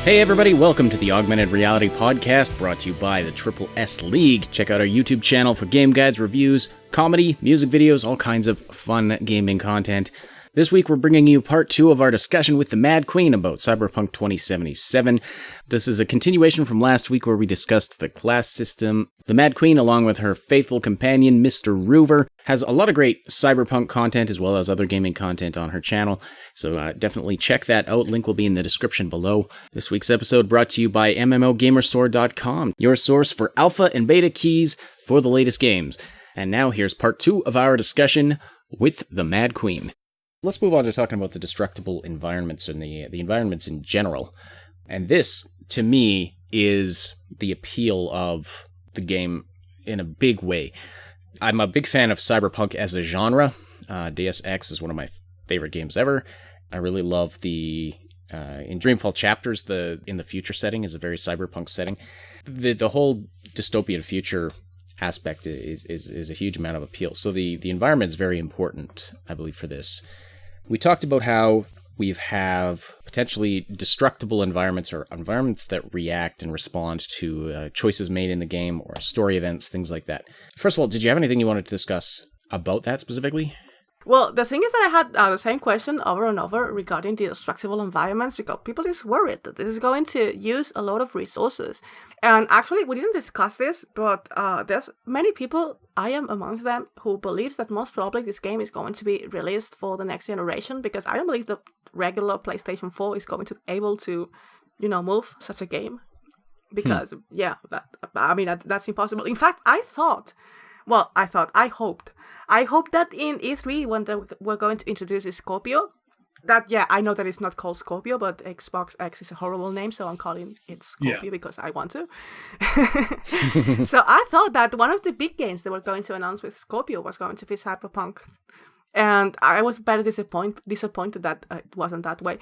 Hey everybody, welcome to the Augmented Reality Podcast, brought to you by the Triple S League. Check out our YouTube channel for game guides, reviews, comedy, music videos, all kinds of fun gaming content. This week we're bringing you part 2 of our discussion with the Madqueen about Cyberpunk 2077. This is a continuation from last week where we discussed the class system. The Madqueen, along with her faithful companion, Mr. Ruvver, has a lot of great Cyberpunk content as well as other gaming content on her channel, so definitely check that out. Link will be in the description below. This week's episode brought to you by MMOGamerStore.com, your source for alpha and beta keys for the latest games. And now here's part 2 of our discussion with the Madqueen. Let's move on to talking about the destructible environments and the environments in general. And this, to me, is the appeal of the game in a big way. I'm a big fan of Cyberpunk as a genre. Deus Ex is one of my favorite games ever. I really love the in Dreamfall Chapters, in the future setting is a very Cyberpunk setting. The whole dystopian future aspect is a huge amount of appeal. So the environment is very important, I believe, for this. We talked about how we have potentially destructible environments or environments that react and respond to choices made in the game or story events, things like that. First of all, did you have anything you wanted to discuss about that specifically? Well, the thing is that I had the same question over and over regarding the destructible environments because people is worried that this is going to use a lot of resources. And actually, we didn't discuss this, but there's many people, I am amongst them, who believes that most probably this game is going to be released for the next generation because I don't believe the regular PlayStation 4 is going to be able to, move such a game. Because, that's impossible. In fact, I hoped that in E3, when they were going to introduce the Scorpio, I know that it's not called Scorpio, but Xbox X is a horrible name, so I'm calling it Scorpio because I want to. So I thought that one of the big games they were going to announce with Scorpio was going to be Cyberpunk. And I was very disappointed that it wasn't that way.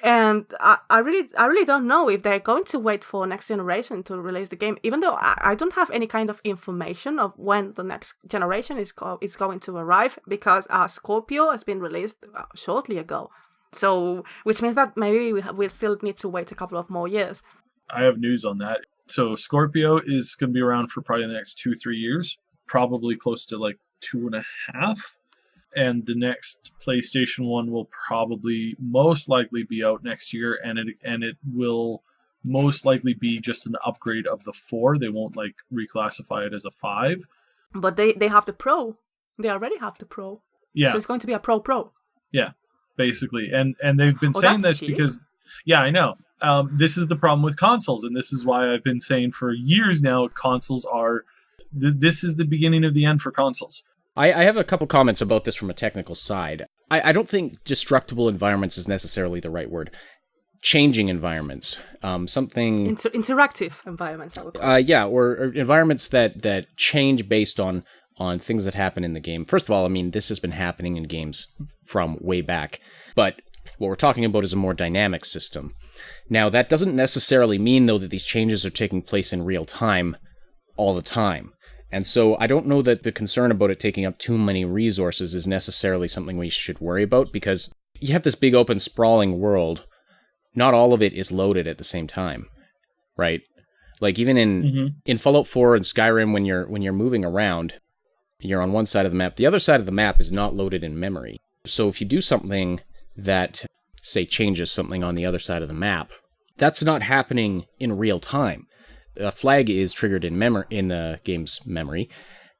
And I really don't know if they're going to wait for next generation to release the game, even though I don't have any kind of information of when the next generation is going to arrive, because Scorpio has been released shortly ago. So, which means that maybe we still need to wait a couple of more years. I have news on that. So Scorpio is going to be around for probably the next 2-3 years, probably close to like 2.5. And the next PlayStation 1 will probably most likely be out next year, and it will most likely be just an upgrade of the 4. They won't like reclassify it as a 5. But they have the Pro. They already have the Pro. Yeah. So it's going to be a Pro. Yeah. Basically. And they've been saying this because I know. This is the problem with consoles, and this is why I've been saying for years now consoles are this is the beginning of the end for consoles. I have a couple comments about this from a technical side. I don't think destructible environments is necessarily the right word. Changing environments. Interactive environments, I would call it. Or environments that change based on things that happen in the game. First of all, I mean, this has been happening in games from way back. But what we're talking about is a more dynamic system. Now, that doesn't necessarily mean, though, that these changes are taking place in real time all the time. And so I don't know that the concern about it taking up too many resources is necessarily something we should worry about, because you have this big open sprawling world. Not all of it is loaded at the same time, right? Like even in Fallout 4 and Skyrim, when you're moving around, you're on one side of the map. The other side of the map is not loaded in memory. So if you do something that, say, changes something on the other side of the map, that's not happening in real time. A flag is triggered in the game's memory,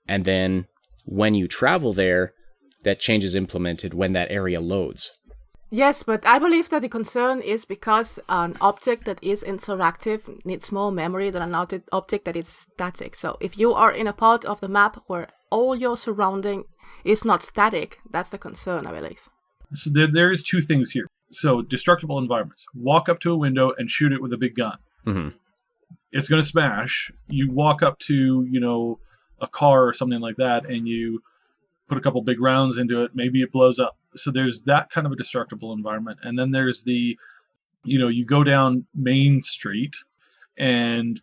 and then when you travel there, that change is implemented when that area loads. Yes, but I believe that the concern is because an object that is interactive needs more memory than an object that is static. So if you are in a part of the map where all your surrounding is not static, that's the concern, I believe. So there is 2 things here. So destructible environments. Walk up to a window and shoot it with a big gun. Mm-hmm. It's going to smash. You walk up to, a car or something like that, and you put a couple big rounds into it. Maybe it blows up. So there's that kind of a destructible environment. And then there's the, you go down Main Street and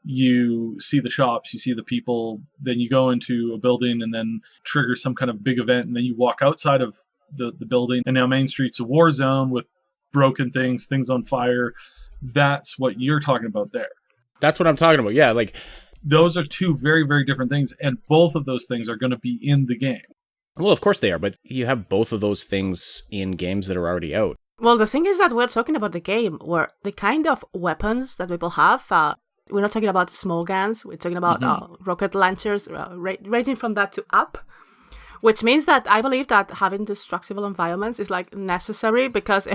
you see the shops, you see the people, then you go into a building and then trigger some kind of big event, and then you walk outside of the building, and now Main Street's a war zone with broken things on fire. That's what you're talking about there. That's what I'm talking about. Yeah, like those are two very, very different things, and both of those things are going to be in the game. Well, of course they are, but you have both of those things in games that are already out. Well, the thing is that we're talking about the game where the kind of weapons that people have, we're not talking about small guns, we're talking about rocket launchers, ranging from that to up, which means that I believe that having destructible environments is like necessary, because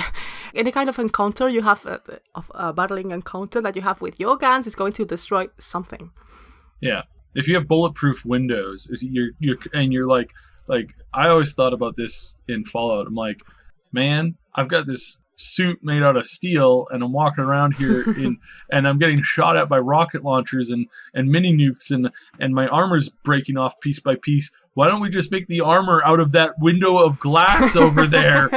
any kind of encounter you have, battling encounter that you have with your guns is going to destroy something. Yeah. If you have bulletproof windows, you're like I always thought about this in Fallout. I'm like, man, I've got this suit made out of steel, and I'm walking around here and I'm getting shot at by rocket launchers and mini nukes, and my armor's breaking off piece by piece. Why don't we just make the armor out of that window of glass over there?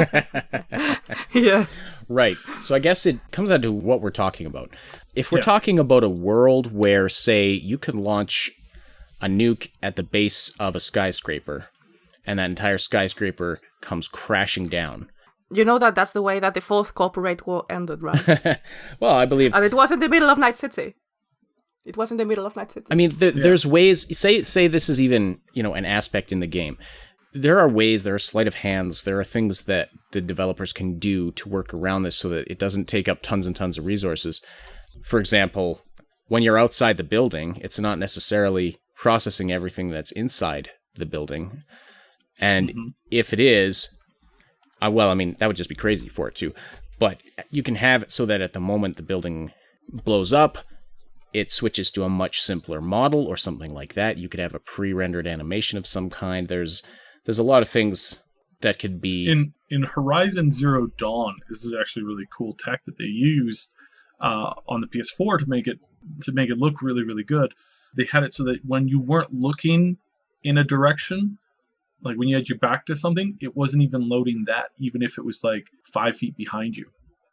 Yeah. Right. So I guess it comes down to what we're talking about. If we're talking about a world where, say, you can launch a nuke at the base of a skyscraper, and that entire skyscraper comes crashing down. You know that's the way that the fourth corporate war ended, right? Well, I believe... And it was in the middle of Night City. I mean, there's ways... Say this is even, an aspect in the game. There are ways, there are sleight of hands, there are things that the developers can do to work around this so that it doesn't take up tons and tons of resources. For example, when you're outside the building, it's not necessarily processing everything that's inside the building. And if it is... that would just be crazy for it too. But you can have it so that at the moment the building blows up, it switches to a much simpler model or something like that. You could have a pre-rendered animation of some kind. There's a lot of things that could be... In Horizon Zero Dawn, this is actually really cool tech that they used on the PS4 to make it look really, really good. They had it so that when you weren't looking in a direction, like when you had your back to something, it wasn't even loading that, even if it was like 5 feet behind you.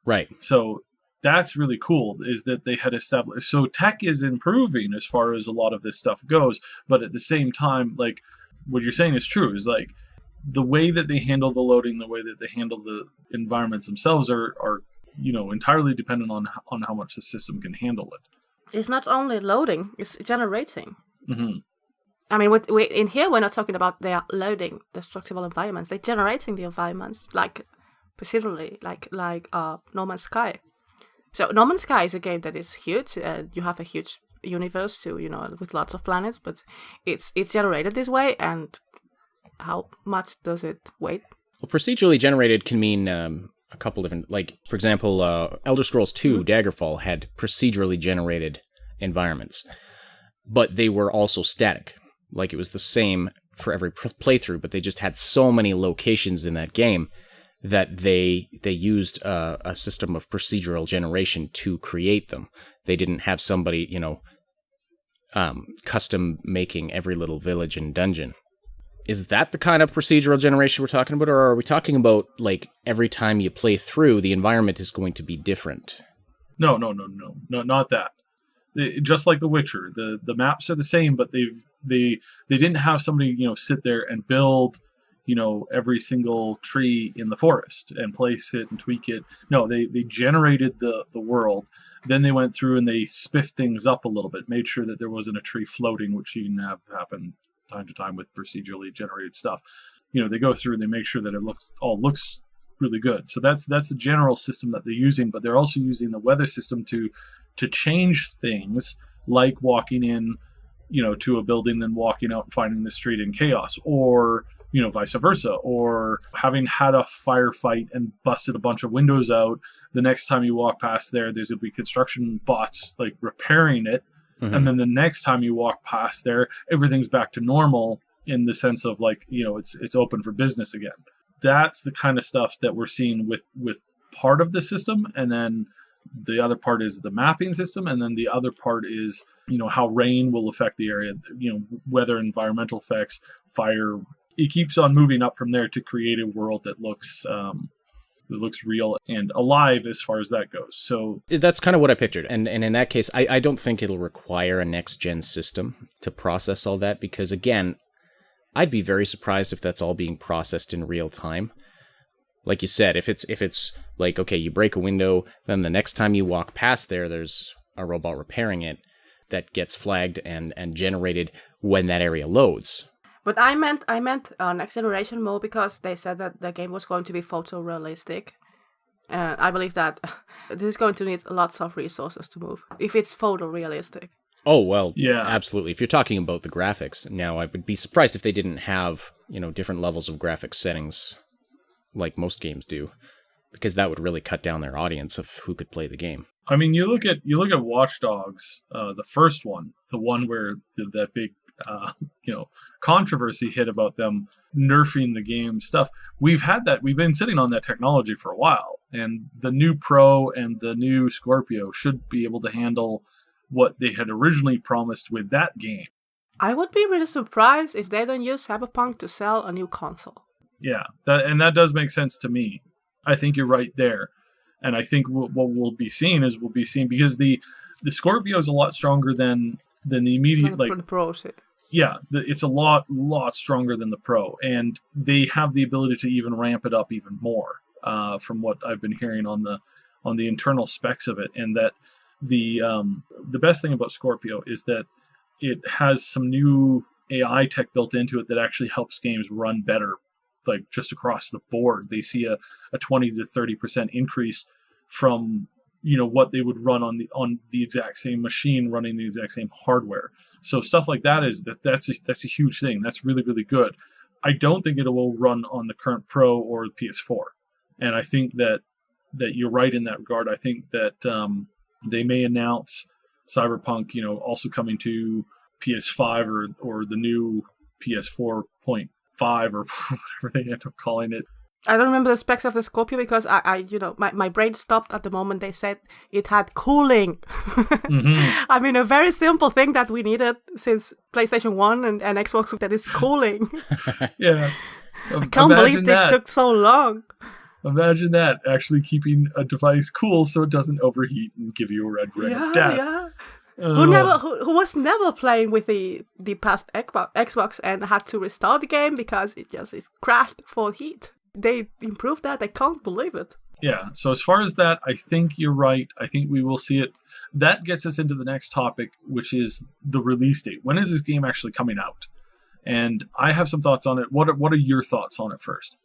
Right. So that's really cool, is that they had established. So tech is improving as far as a lot of this stuff goes. But at the same time, like what you're saying is true, is like the way that they handle the loading, the way that they handle the environments themselves are entirely dependent on how much the system can handle it. It's not only loading, it's generating. Mm-hmm. I mean, in here, we're not talking about they are loading destructible environments. They're generating the environments, like, procedurally, like No Man's Sky. So No Man's Sky is a game that is huge. You have a huge universe too, with lots of planets, but it's generated this way, and how much does it weigh? Well, procedurally generated can mean a couple different, like, for example, Elder Scrolls 2 Daggerfall had procedurally generated environments, but they were also static. Like, it was the same for every playthrough, but they just had so many locations in that game that they used a system of procedural generation to create them. They didn't have somebody, custom making every little village and dungeon. Is that the kind of procedural generation we're talking about, or are we talking about, like, every time you play through, the environment is going to be different? No, not that. Just like The Witcher, the maps are the same, but they didn't have somebody sit there and build every single tree in the forest and place it and tweak it. No, they generated the world. Then they went through and they spiffed things up a little bit, made sure that there wasn't a tree floating, which you can have happen time to time with procedurally generated stuff. They go through and they make sure that it looks really good. So that's the general system that they're using, but they're also using the weather system to change things, like walking in, to a building, then walking out and finding the street in chaos, or, vice versa, or having had a firefight and busted a bunch of windows out. The next time you walk past there's going to be construction bots, like, repairing it. Mm-hmm. And then the next time you walk past there, everything's back to normal in the sense of, like, it's open for business again. That's the kind of stuff that we're seeing with part of the system, and then the other part is the mapping system, and then the other part is how rain will affect the area, weather, environmental effects, fire. It keeps on moving up from there to create a world that looks real and alive as far as that goes. So that's kind of what I pictured, and in that case, I don't think it'll require a next gen system to process all that, because again, I'd be very surprised if that's all being processed in real time. like you said, if it's like, okay, you break a window, then the next time you walk past there's a robot repairing it that gets flagged and generated when that area loads. But I meant next generation more because they said that the game was going to be photorealistic. And I believe that this is going to need lots of resources to move if it's photorealistic. Oh, well, yeah, absolutely. If you're talking about the graphics, now I would be surprised if they didn't have, different levels of graphics settings like most games do, because that would really cut down their audience of who could play the game. I mean, you look at Watch Dogs, the first one, the one where that big controversy hit about them nerfing the game stuff. We've been sitting on that technology for a while, and the new Pro and the new Scorpio should be able to handle what they had originally promised with that game. I would be really surprised if they don't use Cyberpunk to sell a new console. Yeah, that does make sense to me. I think you're right there. And I think what we'll be seeing because the Scorpio is a lot stronger than the immediate, like, the Pro. Yeah, it's a lot stronger than the Pro, and they have the ability to even ramp it up even more. From what I've been hearing on the internal specs of it, and that the best thing about Scorpio is that it has some new AI tech built into it that actually helps games run better, like just across the board. They see a 20 to 30% increase from what they would run on the exact same machine running the exact same hardware. So stuff like that's a huge thing. That's really, really good. I don't think it will run on the current Pro or PS4, and I think that you're right in that regard. I think that they may announce Cyberpunk, also coming to PS5 or the new PS4.5 or whatever they end up calling it. I don't remember the specs of the Scorpio because my brain stopped at the moment they said it had cooling. Mm-hmm. I mean, a very simple thing that we needed since PlayStation 1 and Xbox, that is cooling. Yeah. I can't believe it took so long. Imagine that, actually keeping a device cool so it doesn't overheat and give you a red ring of death. Yeah. Who was never playing with the past Xbox and had to restart the game because it crashed for heat. They improved that. I can't believe it. Yeah, so as far as that, I think you're right. I think we will see it. That gets us into the next topic, which is the release date. When is this game actually coming out? And I have some thoughts on it. What are your thoughts on it first?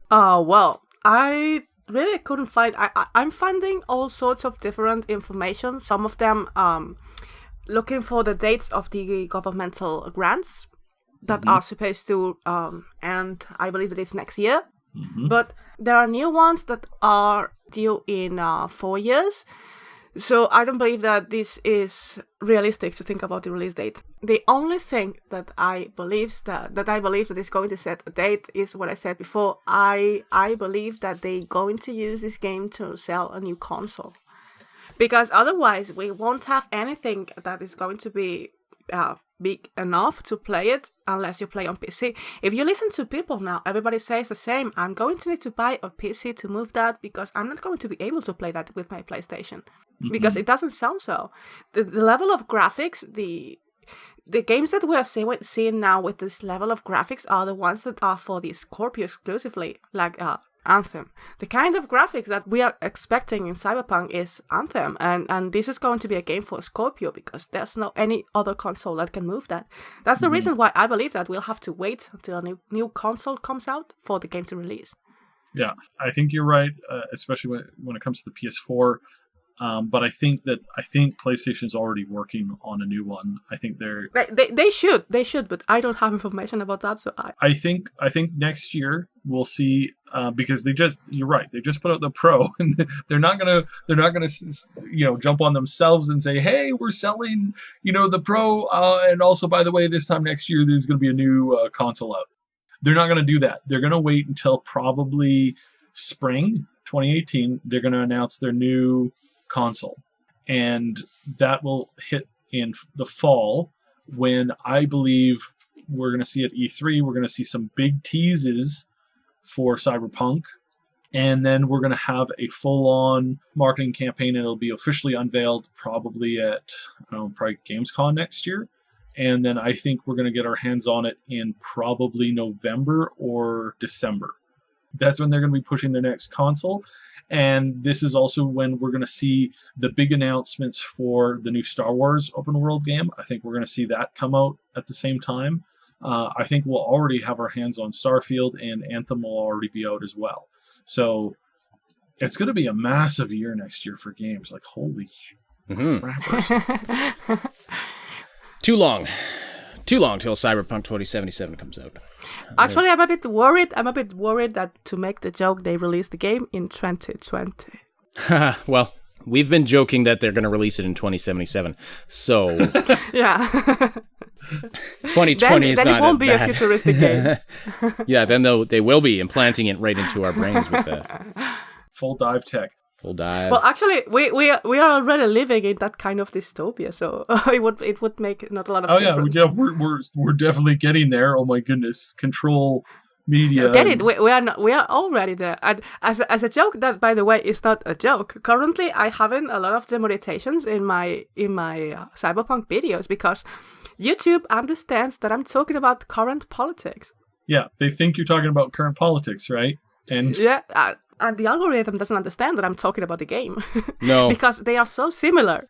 Well, I really couldn't find... I'm finding all sorts of different information. Some of them looking for the dates of the governmental grants that are supposed to end, I believe that it's next year. Mm-hmm. But there are new ones that are due in 4 years. So I don't believe that this is realistic to think about the release date. The only thing that I believe that is going to set a date is what I said before. I believe that they're going to use this game to sell a new console. Because otherwise we won't have anything that is going to be big enough to play it unless you play on PC. If you listen to people now, everybody says the same. I'm going to need to buy a PC to move that because I'm not going to be able to play that with my PlayStation. Mm-hmm. Because it doesn't sound so. The level of graphics, the games that we are seeing now with this level of graphics are the ones that are for the Scorpio exclusively, like Anthem. The kind of graphics that we are expecting in Cyberpunk is Anthem, and this is going to be a game for Scorpio because there's no any other console that can move that. That's the reason why I believe that we'll have to wait until a new console comes out for the game to release. Yeah, I think you're right, especially when it comes to the PS4. But I think PlayStation's already working on a new one. I think they should, but I don't have information about that. So I think next year we'll see, because you're right, they just put out the Pro, and they're not gonna jump on themselves and say, hey, we're selling the Pro, and also by the way, this time next year there's gonna be a new console out. They're not gonna do that. They're gonna wait until probably spring 2018. They're gonna announce their new console, and that will hit in the fall, when I believe we're going to see at E3, we're going to see some big teases for Cyberpunk, and then we're going to have a full-on marketing campaign, and it'll be officially unveiled probably at Gamescom next year, and then I think we're going to get our hands on it in probably November or December. That's when they're going to be pushing their next console. And this is also when we're going to see the big announcements for the new Star Wars open world game. I think we're going to see that come out at the same time. I think we'll already have our hands on Starfield, and Anthem will already be out as well. So it's going to be a massive year next year for games. Like, holy crappers. Too long till Cyberpunk 2077 comes out. Actually, I'm a bit worried. That to make the joke, they released the game in 2020. Well, we've been joking that they're going to release it in 2077. So yeah. 2020 is then not it won't be bad. a futuristic game. Yeah, then they will be implanting it right into our brains with full dive tech. Full dive. Well, actually, we are already living in that kind of dystopia, so it would make not a lot of difference. Yeah, we're definitely getting there. Oh my goodness, control media. Get it? We are already there. And as a joke, that by the way is not a joke. Currently, I having a lot of demonetizations in my Cyberpunk videos because YouTube understands that I'm talking about current politics. Yeah, they think you're talking about current politics, right? And yeah. And the algorithm doesn't understand that I'm talking about the game. No. Because they are so similar.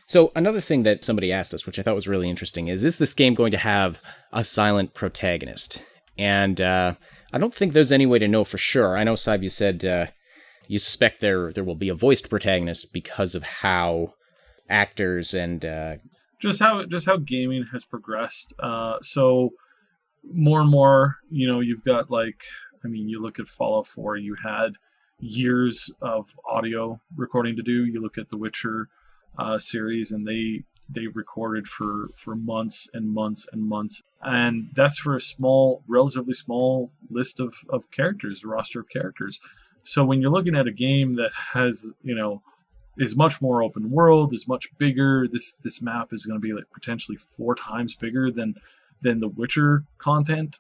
So another thing that somebody asked us, which I thought was really interesting, is this game going to have a silent protagonist? And I don't think there's any way to know for sure. I know, Saib, you said you suspect there will be a voiced protagonist because of how actors and... just how gaming has progressed. So more and more, you've got you look at Fallout 4, you had years of audio recording to do. You look at the Witcher series, and they recorded for months and months and months. And that's for a relatively small list of characters, a roster of characters. So when you're looking at a game that has, is much more open world, is much bigger, this map is going to be potentially 4 times bigger than the Witcher content.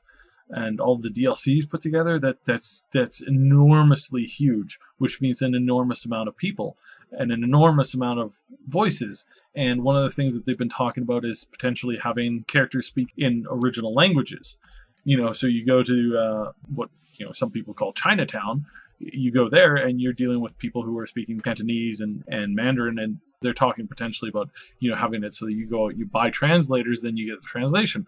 And all the DLCs put together, that's enormously huge, which means an enormous amount of people and an enormous amount of voices. And one of the things that they've been talking about is potentially having characters speak in original languages. So you go to what some people call Chinatown. You go there and you're dealing with people who are speaking Cantonese and Mandarin, and they're talking potentially about having it so you buy translators, then you get the translation.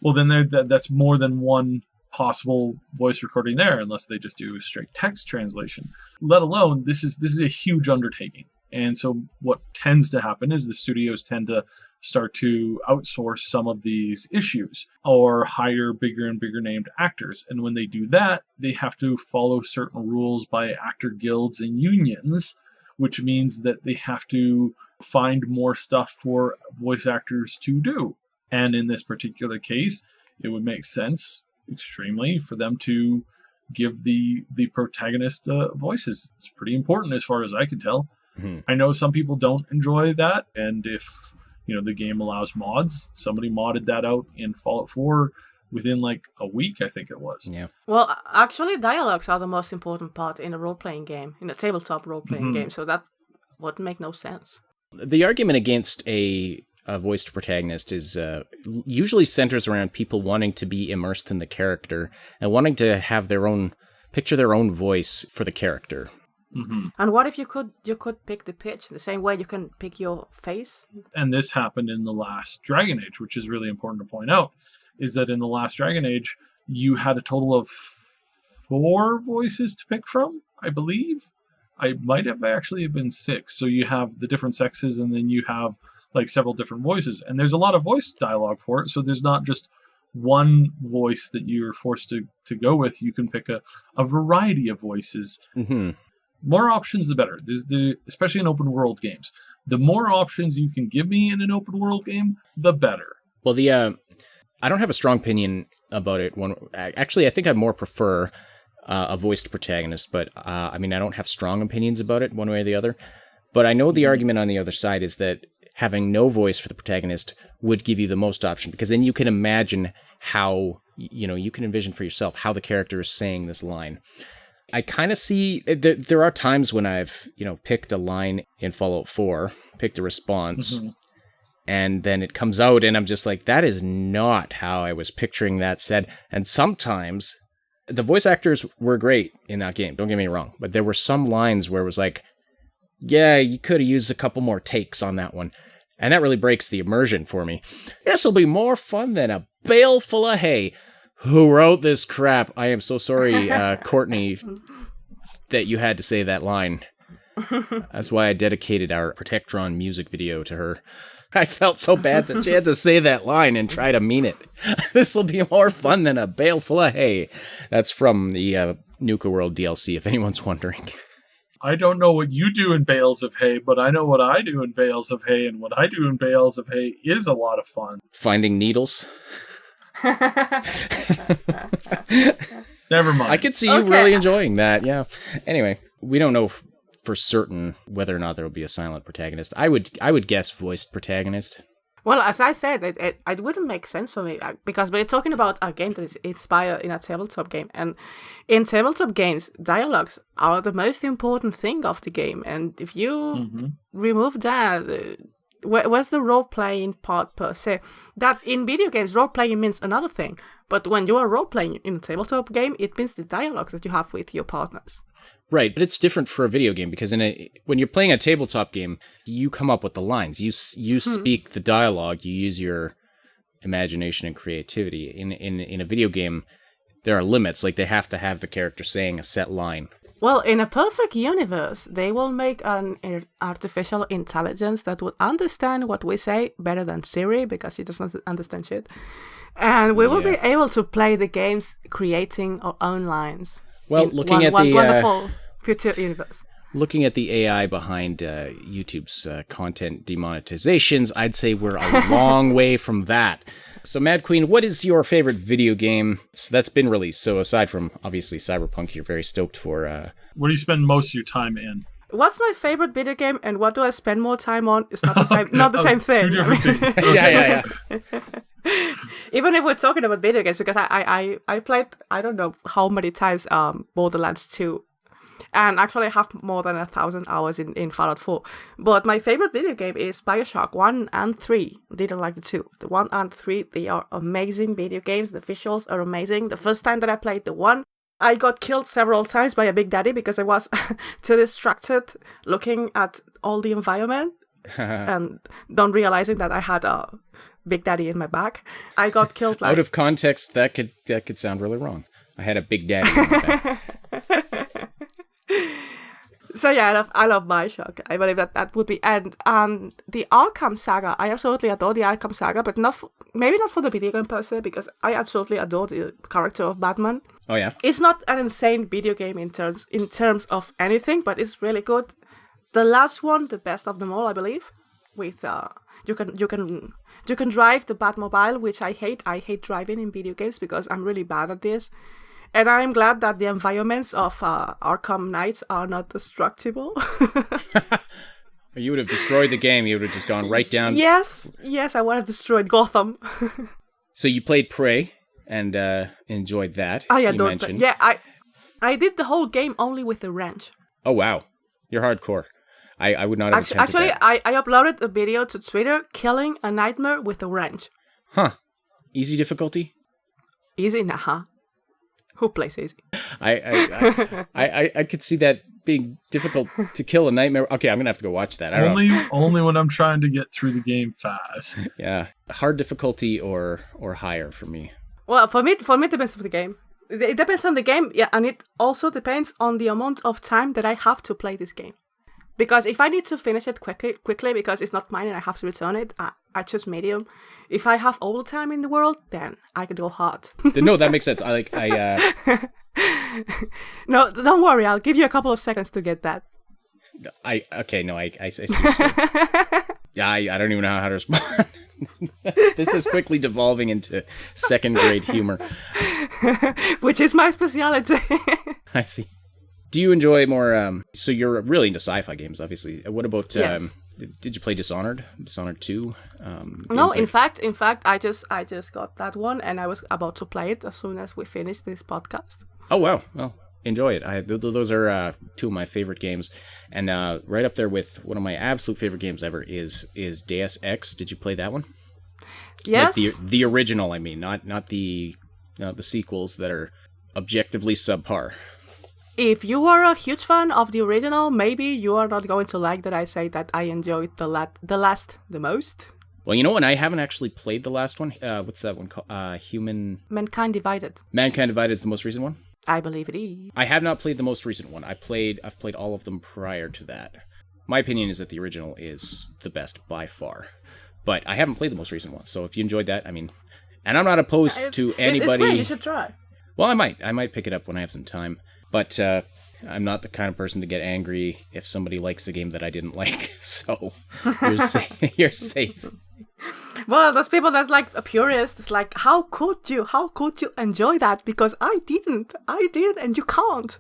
Well, then that's more than one possible voice recording there, unless they just do straight text translation. Let alone, this is a huge undertaking. And so what tends to happen is the studios tend to start to outsource some of these issues or hire bigger and bigger named actors. And when they do that, they have to follow certain rules by actor guilds and unions, which means that they have to find more stuff for voice actors to do. And in this particular case, it would make sense extremely for them to give the protagonist voices. It's pretty important as far as I can tell. Mm-hmm. I know some people don't enjoy that, and if the game allows mods, somebody modded that out in Fallout 4 within a week, I think it was. Yeah. Well, actually, dialogues are the most important part in a role-playing game, in a tabletop role-playing game, so that would make no sense. The argument against a voiced protagonist is usually centers around people wanting to be immersed in the character and wanting to have their own voice for the character. Mm-hmm. And what if you could pick the pitch the same way you can pick your face? And this happened in the last Dragon Age, which is really important to point out, is that in the last Dragon Age, you had a total of 4 voices to pick from, I believe. I might have actually been 6. So you have the different sexes, and then you have several different voices. And there's a lot of voice dialogue for it, so there's not just one voice that you're forced to go with. You can pick a variety of voices. Mm-hmm. More options, the better. Especially in open world games. The more options you can give me in an open world game, the better. Well, I don't have a strong opinion about it. Actually, I think I more prefer a voiced protagonist, but I don't have strong opinions about it one way or the other. But I know the argument on the other side is that having no voice for the protagonist would give you the most option, because then you can imagine how, you can envision for yourself how the character is saying this line. I kind of see, there are times when I've, picked a line in Fallout 4, picked a response, mm-hmm. and then it comes out and I'm just like, that is not how I was picturing that said. And sometimes The voice actors were great in that game, don't get me wrong, but there were some lines where it was like, yeah, you could have used a couple more takes on that one. And that really breaks the immersion for me. This'll be more fun than a bale full of hay. Who wrote this crap? I am so sorry, Courtney, that you had to say that line. That's why I dedicated our Protectron music video to her. I felt so bad that she had to say that line and try to mean it. This'll be more fun than a bale full of hay. That's from the Nuka World DLC, if anyone's wondering. I don't know what you do in bales of hay, but I know what I do in bales of hay, and what I do in bales of hay is a lot of fun. Finding needles. Never mind. I could see you really enjoying that, yeah. Anyway, we don't know for certain whether or not there will be a silent protagonist. I would guess voiced protagonist. Well, as I said, it wouldn't make sense for me because we're talking about a game that is inspired in a tabletop game, and in tabletop games, dialogues are the most important thing of the game. And if you remove that, where's the role-playing part per se? That in video games, role-playing means another thing, but when you are role-playing in a tabletop game, it means the dialogues that you have with your partners. Right, but it's different for a video game because when you're playing a tabletop game, you come up with the lines. You speak the dialogue. You use your imagination and creativity. In a video game, there are limits. Like they have to have the character saying a set line. Well, in a perfect universe, they will make an artificial intelligence that would understand what we say better than Siri because she doesn't understand shit. And we will be able to play the games creating our own lines. Well, looking at the wonderful future universe. Looking at the AI behind YouTube's content demonetizations, I'd say we're a long way from that. So, Madqueen, what is your favorite video game that's been released? So, aside from, obviously, Cyberpunk, you're very stoked for... What do you spend most of your time in? What's my favorite video game and what do I spend more time on? It's not the same, not the same thing. Two different things. Yeah. Even if we're talking about video games, because I played, I don't know how many times Borderlands 2. And actually I have more than 1,000 hours in Fallout 4. But my favorite video game is Bioshock 1 and 3. Didn't like the 2. The 1 and 3, they are amazing video games. The visuals are amazing. The first time that I played the 1, I got killed several times by a Big Daddy because I was too distracted looking at all the environment and not realizing that I had a Big Daddy in my back. I got killed out of context, that could sound really wrong. I had a Big Daddy in my back. So yeah, I love Bioshock. I believe that would be... And the Arkham Saga, I absolutely adore the Arkham Saga, but maybe not for the video game per se, because I absolutely adore the character of Batman. Oh yeah? It's not an insane video game in terms of anything, but it's really good. The last one, the best of them all, I believe, with you can drive the Batmobile, which I hate. I hate driving in video games because I'm really bad at this. And I'm glad that the environments of Arkham Knights are not destructible. You would have destroyed the game. You would have just gone right down. Yes, I would have destroyed Gotham. So you played Prey and enjoyed that. I adored that. Yeah, I did the whole game only with the wrench. Oh, wow. You're hardcore. I would not have attempted actually, that. I uploaded a video to Twitter killing a nightmare with a wrench. Huh. Easy difficulty? Easy? Nah. Who plays easy? I could see that being difficult to kill a nightmare. Okay, I'm gonna have to go watch that. Only when I'm trying to get through the game fast. Yeah, hard difficulty or higher for me. Well, for me, it depends on the game. It depends on the game, yeah, and it also depends on the amount of time that I have to play this game. Because if I need to finish it quickly because it's not mine and I have to return it, I choose medium. If I have all the time in the world, then I can go hard. No, that makes sense. No, don't worry. I'll give you a couple of seconds to get that. I see what you're saying. Yeah, I don't even know how to respond. This is quickly devolving into second grade humor. Which is my speciality. I see. Do you enjoy more, so you're really into sci-fi games, obviously. What about, yes. Did you play Dishonored? Dishonored 2? No, in fact, I just got that one and I was about to play it as soon as we finish this podcast. Oh, wow. Well, enjoy it. Those are two of my favorite games. And right up there with one of my absolute favorite games ever is Deus Ex. Did you play that one? Yes. Like the original, I mean, not the sequels that are objectively subpar. If you are a huge fan of the original, maybe you are not going to like that I say that I enjoyed the last the most. Well, you know what? I haven't actually played the last one. What's that one called? Mankind Divided. Mankind Divided is the most recent one? I believe it is. I have not played the most recent one. I've played all of them prior to that. My opinion is that the original is the best by far. But I haven't played the most recent one, so if you enjoyed that, I mean... And I'm not opposed to anybody... It's great, you should try. Well, I might pick it up when I have some time. But I'm not the kind of person to get angry if somebody likes a game that I didn't like. So you're safe. Well, there's people that's like a purist. It's like, how could you enjoy that? Because I did, and you can't.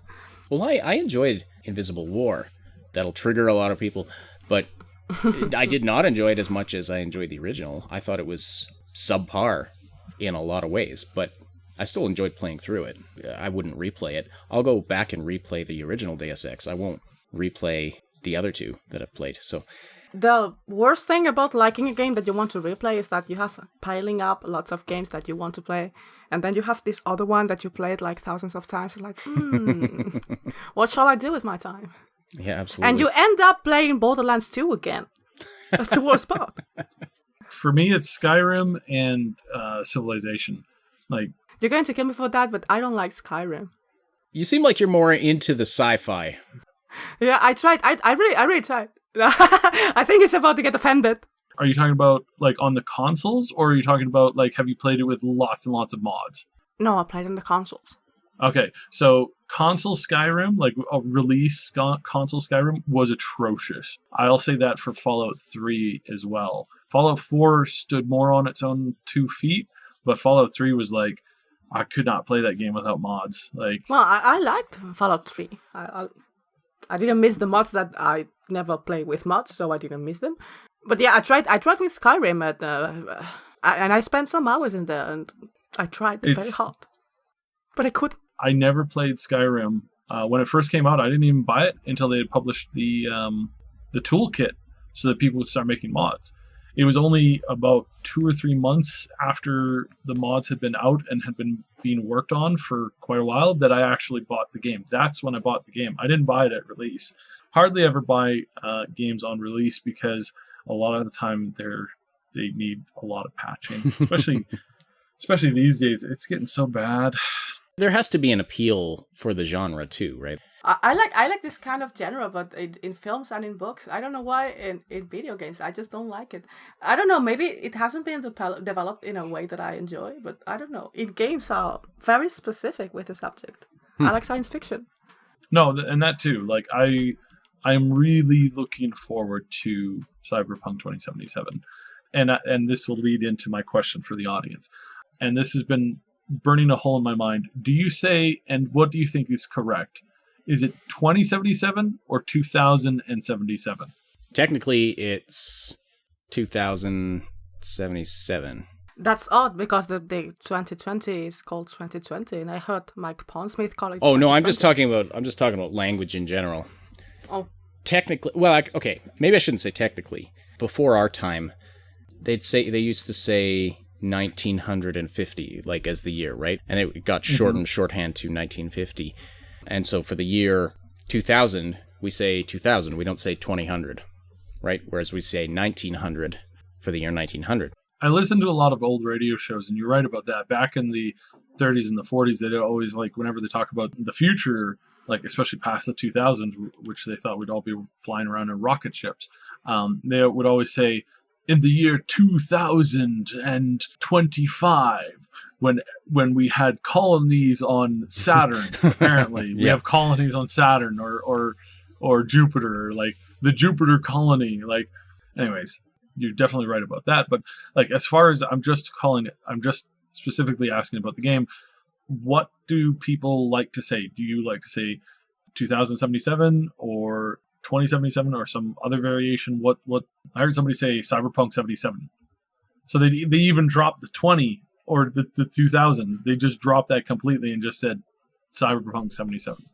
Well, I enjoyed Invisible War. That'll trigger a lot of people. But I did not enjoy it as much as I enjoyed the original. I thought it was subpar in a lot of ways, but I still enjoyed playing through it. I wouldn't replay it. I'll go back and replay the original Deus Ex. I won't replay the other two that I've played. So the worst thing about liking a game that you want to replay is that you have piling up lots of games that you want to play, and then you have this other one that you played like thousands of times. You're like, what shall I do with my time? Yeah, absolutely. And you end up playing Borderlands 2 again. That's the worst part. For me, it's Skyrim and Civilization. Like, you're going to kill me for that, but I don't like Skyrim. You seem like you're more into the sci-fi. Yeah, I tried. I really tried. I think it's about to get offended. Are you talking about like on the consoles, or are you talking about like have you played it with lots and lots of mods? No, I played on the consoles. Okay, so console Skyrim, like a release console Skyrim, was atrocious. I'll say that for Fallout 3 as well. Fallout 4 stood more on its own 2 feet, but Fallout 3 was like, I could not play that game without mods. Like, well, I liked Fallout 3. I didn't miss the mods that I never play with mods, so I didn't miss them. But yeah, I tried with Skyrim, and I spent some hours in there, and I tried very hard, but I couldn't. I never played Skyrim. When it first came out, I didn't even buy it until they had published the toolkit so that people would start making mods. It was only about 2 or 3 months after the mods had been out and had been being worked on for quite a while that I actually bought the game. That's when I bought the game. I didn't buy it at release. Hardly ever buy games on release because a lot of the time they need a lot of patching, especially these days. It's getting so bad. There has to be an appeal for the genre too, right? I like this kind of genre, but in films and in books, I don't know why. In video games, I just don't like it. I don't know. Maybe it hasn't been developed in a way that I enjoy, but I don't know. In games are very specific with the subject. I like science fiction. No, and that too. Like I'm really looking forward to Cyberpunk 2077, and this will lead into my question for the audience. And this has been burning a hole in my mind. Do you say, and what do you think is correct? Is it 2077 or 2077? Technically, it's 2077. That's odd because the 2020 is called 2020, and I heard Mike Pondsmith call it. Oh no, I'm just talking about language in general. Oh, technically, well, okay, maybe I shouldn't say technically. Before our time, they used to say 1950, like as the year, right? And it got shortened shorthand to 1950. And so for the year 2000, we say 2000. We don't say 2000, right? Whereas we say 1900 for the year 1900. I listened to a lot of old radio shows, and you're right about that. Back in the 30s and the 40s, they'd always, like, whenever they talk about the future, like especially past the 2000s, which they thought we'd all be flying around in rocket ships, they would always say, in the year 2025, when we had colonies on Saturn, apparently we have colonies on Saturn or Jupiter, like the Jupiter colony. Like, anyways, you're definitely right about that. But like, as far as I'm just specifically asking about the game. What do people like to say? Do you like to say 2077 or 2077 or some other variation? What I heard somebody say Cyberpunk 77. So they even dropped the 20 or the 2000. They just dropped that completely and just said Cyberpunk 77.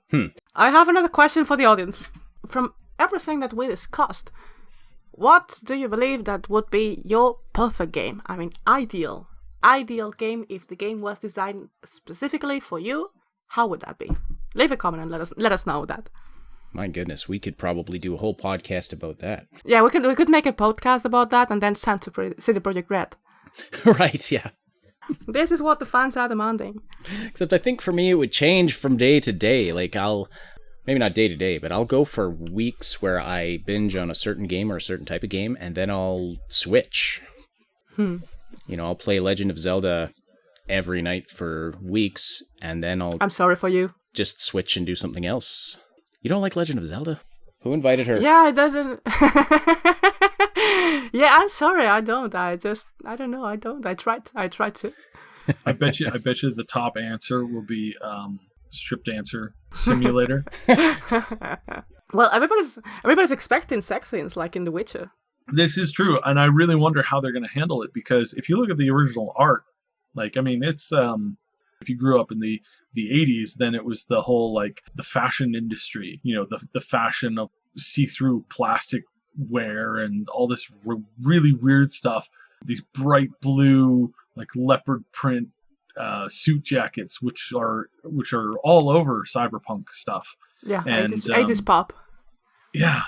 I have another question for the audience. From everything that we discussed, what do you believe that would be your perfect game? I mean, ideal game if the game was designed specifically for you How would that be? Leave a comment and let us know that. My goodness, we could probably do a whole podcast about that. Yeah, we could make a podcast about that and then send to CD Projekt Red. Right, yeah. This is what the fans are demanding. Except I think for me it would change from day to day. Like maybe not day to day, but I'll go for weeks where I binge on a certain game or a certain type of game, and then I'll switch. I'll play Legend of Zelda every night for weeks, and then I'm sorry for you. Just switch and do something else. You don't like Legend of Zelda? Who invited her? Yeah, it doesn't. Yeah, I'm sorry, I don't. I don't know. I don't. I tried to. I bet you the top answer will be strip dancer simulator. Well, everybody's expecting sex scenes like in The Witcher. This is true, and I really wonder how they're going to handle it, because if you look at the original art, it's if you grew up in the 80s, then it was the whole the fashion industry, the fashion of see-through plastic wear and all this really weird stuff. These bright blue leopard print suit jackets, which are all over cyberpunk stuff. Yeah, and 80s pop. Yeah,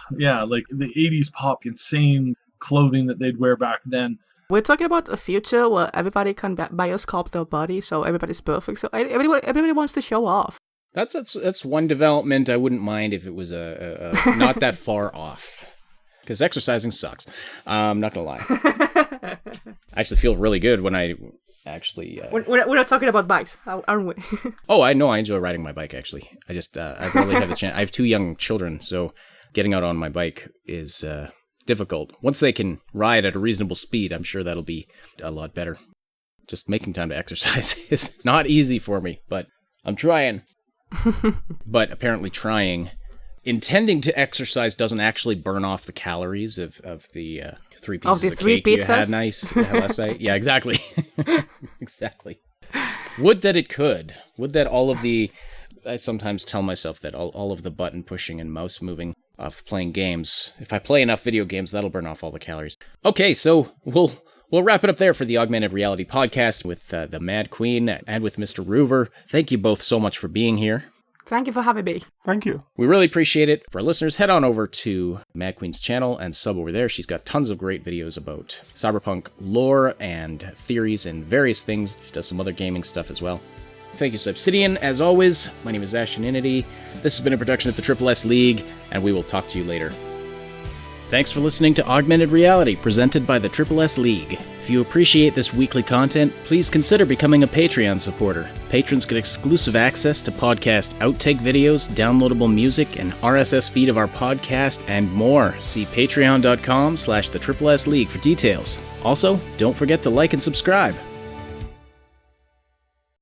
like the 80s pop, insane clothing that they'd wear back then. We're talking about a future where everybody can biosculpt their body, so everybody's perfect. So everybody wants to show off. That's one development I wouldn't mind if it was a not that far off. Because exercising sucks. I'm not gonna lie. I actually feel really good when I actually. We're not talking about bikes, aren't we? Oh, I know. I enjoy riding my bike. Actually, I just I rarely have the chance. I have 2 young children, so getting out on my bike is difficult. Once they can ride at a reasonable speed, I'm sure that'll be a lot better. Just making time to exercise is not easy for me, but I'm trying. But apparently intending to exercise doesn't actually burn off the calories of the 3 pieces of cake you had last night. Yeah, exactly. Exactly. Would that it could. Would that all of the... I sometimes tell myself that all of the button pushing and mouse moving of playing games, if I play enough video games, that'll burn off all the calories. Okay, so we'll wrap it up there for the Augmented Reality Podcast with the Madqueen and with Mr. Ruvver. Thank you both so much for being here. Thank you for having me. Thank you. We really appreciate it. For our listeners, head on over to Madqueen's channel and sub over there. She's got tons of great videos about Cyberpunk lore and theories and various things. She does some other gaming stuff as well. Thank you, Subsidian. As always, my name is Ashtoninity. This has been a production of the Triple S League, and we will talk to you later. Thanks for listening to Augmented Reality, presented by the Triple S League. If you appreciate this weekly content, please consider becoming a Patreon supporter. Patrons get exclusive access to podcast outtake videos, downloadable music, an RSS feed of our podcast, and more. See patreon.com/the Triple S League for details. Also, don't forget to like and subscribe.